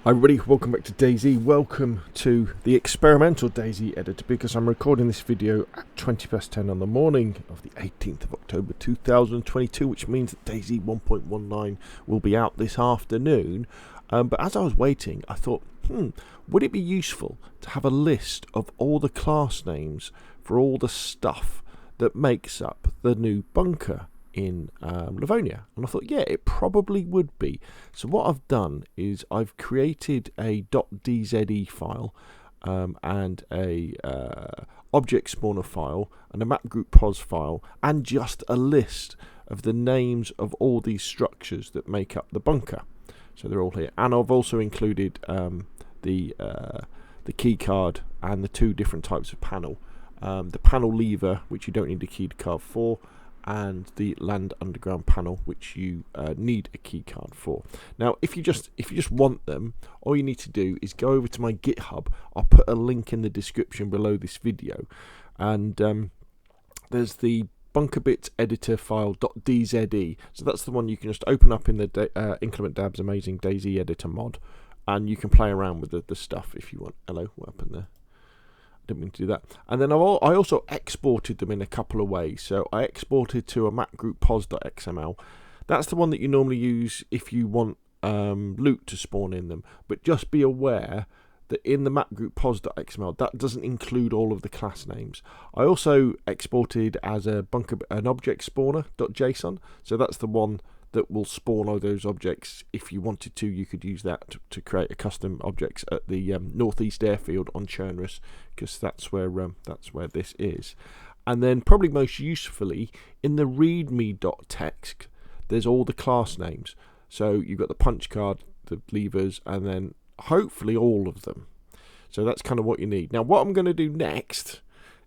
Hi everybody, welcome back to DayZ. Welcome to the experimental DayZ editor, because I'm recording this video at 10 on the morning of the 18th of October 2022, which means that DayZ 1.19 will be out this afternoon. But as I was waiting, I thought, would it be useful to have a list of all the class names for all the stuff that makes up the new bunker in Livonia? And I thought, yeah, it probably would be. So what I've done is I've created a .dze file and a object spawner file and a map group pos file and just a list of the names of all these structures that make up the bunker. So they're all here, and I've also included the key card and the two different types of panel, the panel lever, which you don't need a key card for, and the land underground panel, which you need a key card for. Now, if you just want them, all you need to do is go over to my GitHub. I'll put a link in the description below this video, and there's the bunkerbits editor file .dze. So that's the one you can just open up in the Inclement Dab's amazing DayZ editor mod, and you can play around with the stuff if you want. Hello, what happened there? Didn't mean to do that. And then I also exported them in a couple of ways. So I exported to a map group pos.xml. That's the one that you normally use if you want loot to spawn in them. But just be aware that in the map group pos.xml, that doesn't include all of the class names. I also exported as an object spawner.json. So that's the one that will spawn all those objects. If you wanted to, you could use that to create a custom objects at the northeast airfield on Chernarus, because that's where this is. And then probably most usefully, in the readme.txt, there's all the class names. So you've got the punch card, the levers, and then hopefully all of them. So that's kind of what you need. Now what I'm going to do next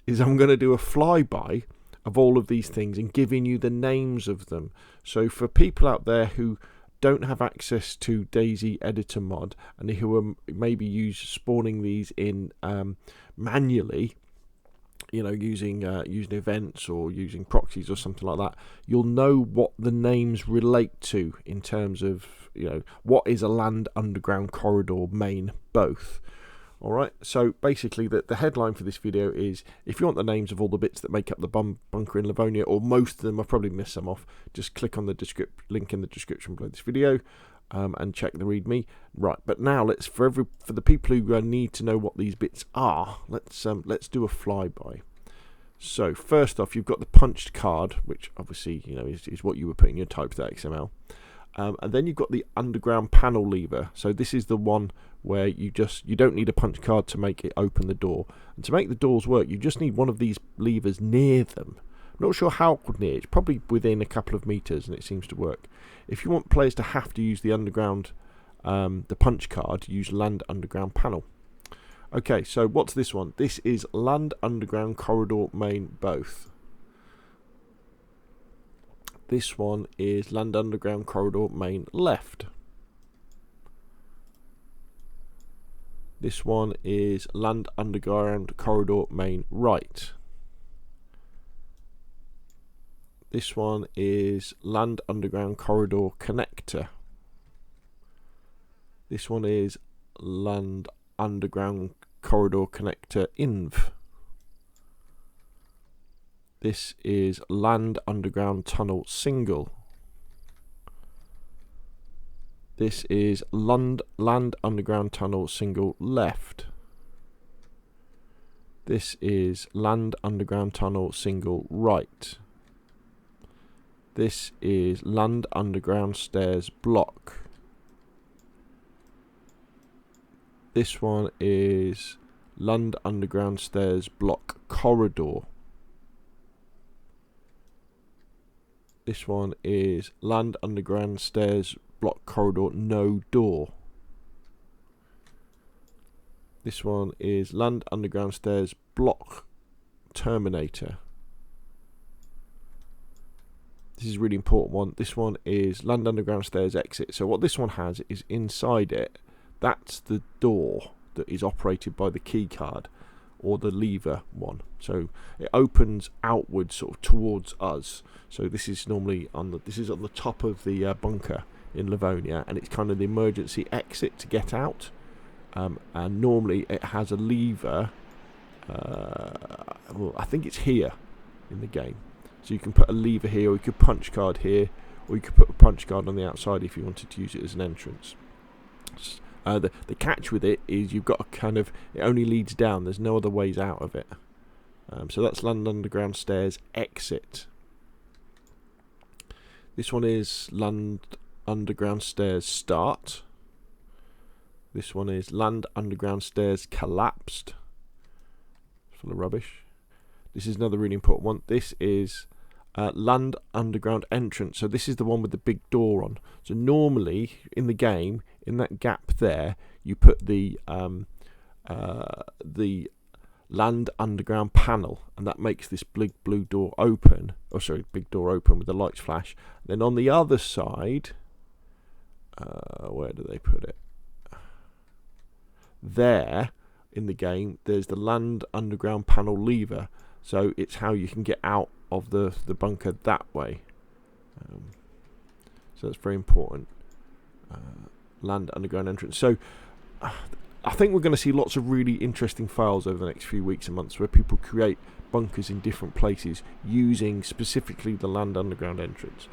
is I'm going to do a flyby of all of these things and giving you the names of them. So for people out there who don't have access to DayZ editor mod and who are maybe spawning these in manually, you know, using events or using proxies or something like that, you'll know what the names relate to in terms of, you know, what is a land underground corridor main both. Alright, so basically the headline for this video is, if you want the names of all the bits that make up the bunker in Livonia, or most of them, I've probably missed some off, just click on the link in the description below this video and check the readme. Right, but now let's, for the people who need to know what these bits are, let's do a flyby. So first off, you've got the punched card, which obviously, you know, is what you would put in your type.xml. And then you've got the underground panel lever. So this is the one where you don't need a punch card to make it open the door. And to make the doors work, you just need one of these levers near them. I'm not sure how near. It's probably within a couple of meters, and it seems to work. If you want players to have to use the underground, the punch card, use land underground panel. Okay, so what's this one? This is land underground corridor main both. This one is land underground corridor main left. This one is land underground corridor main right. This one is land underground corridor connector. This one is land underground corridor connector inv. This is land underground tunnel single. This is land underground tunnel single left. This is land underground tunnel single right. This is land underground stairs block. This one is land underground stairs block corridor. This one is land underground stairs block corridor no door. This one is land underground stairs block terminator. This is a really important one. This one is land underground stairs exit. So what this one has is inside it, that's the door that is operated by the key card or the lever one. So it opens outwards sort of towards us. So this is normally on the top of the bunker in Livonia, and it's kind of the emergency exit to get out. And normally it has a lever. Well, I think it's here in the game. So you can put a lever here, or you could punch card here, or you could put a punch card on the outside if you wanted to use it as an entrance. The catch with it is you've got a kind of, it only leads down, there's no other ways out of it. So that's London Underground Stairs exit. This one is London Underground Stairs start. This one is London Underground Stairs collapsed. Full of rubbish. This is another really important one. This is London Underground entrance. So this is the one with the big door on. So normally in the game, in that gap there, you put the Land Underground panel, and that makes this big blue door open. Oh, sorry, big door open with the lights flash. Then on the other side, where do they put it? There in the game, there's the Land Underground panel lever. So it's how you can get out of the bunker that way. So that's very important. Land Underground entrance. So I think we're going to see lots of really interesting files over the next few weeks and months where people create bunkers in different places using specifically the Land Underground entrance.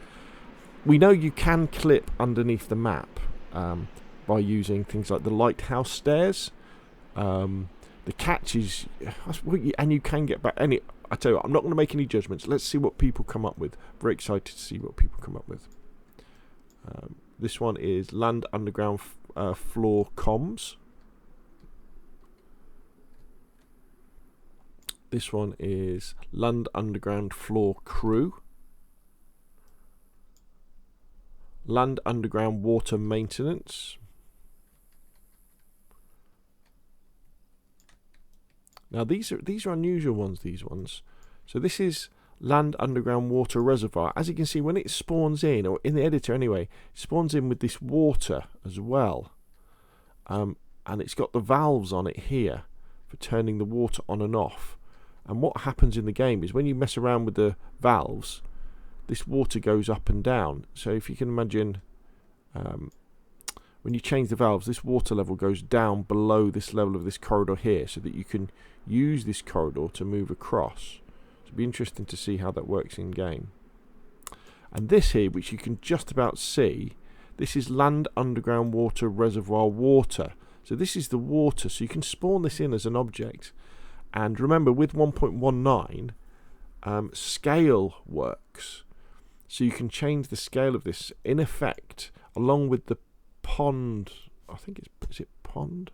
We know you can clip underneath the map by using things like the lighthouse stairs. The catch is, and you can get back. I tell you what, I'm not going to make any judgments. Let's see what people come up with. Very excited to see what people come up with. This one is Land Underground floor comms. This one is Land Underground floor crew. Land Underground water maintenance. Now these are unusual ones. These ones. So this is Land Underground water reservoir. As you can see, when it spawns in, or in the editor anyway, it spawns in with this water as well, and it's got the valves on it here for turning the water on and off. And what happens in the game is when you mess around with the valves, this water goes up and down. So if you can imagine, when you change the valves, this water level goes down below this level of this corridor here, so that you can use this corridor to move across. It'll be interesting to see how that works in game. And this here, which you can just about see, this is Land Underground water reservoir water. So this is the water, so you can spawn this in as an object. And remember, with 1.19, scale works. So you can change the scale of this, in effect, along with the pond. I think is it pond?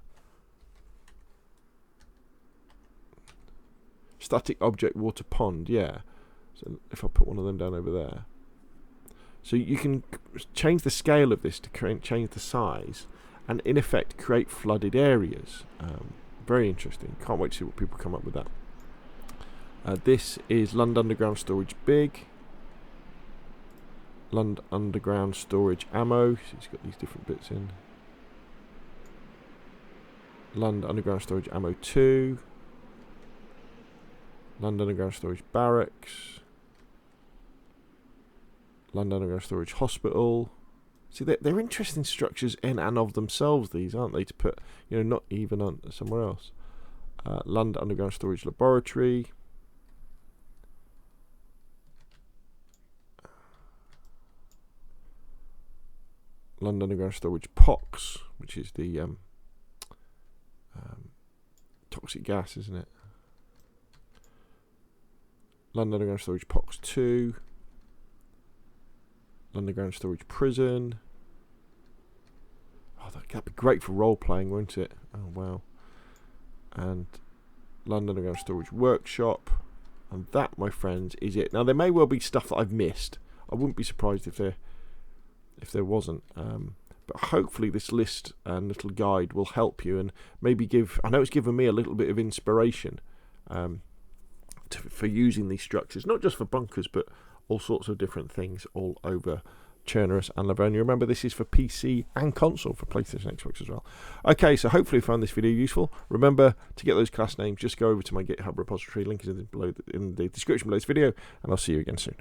Static object water pond, yeah. So if I put one of them down over there. So you can change the scale of this to change the size, and in effect create flooded areas. Very interesting. Can't wait to see what people come up with that. This is London Underground Storage Big. London Underground Storage Ammo. So it's got these different bits in. London Underground Storage Ammo 2. London Underground Storage Barracks. London Underground Storage Hospital. See, they're interesting structures in and of themselves, these, aren't they? To put, not even on somewhere else. London Underground Storage Laboratory. London Underground Storage POX, which is the toxic gas, isn't it? London Underground Storage POX 2. London Underground Storage Prison. Oh, that'd be great for role playing, won't it? Oh wow. And London Underground Storage Workshop. And that, my friends, is it. Now there may well be stuff that I've missed. I wouldn't be surprised if there wasn't. But hopefully this list and little guide will help you and maybe I know it's given me a little bit of inspiration for using these structures, not just for bunkers, but all sorts of different things all over Chernarus and Livonia. Remember, this is for PC and console, for PlayStation, Xbox as well. Okay, so hopefully you found this video useful. Remember, to get those class names, just go over to my GitHub repository. Link is below in the description below this video, and I'll see you again soon.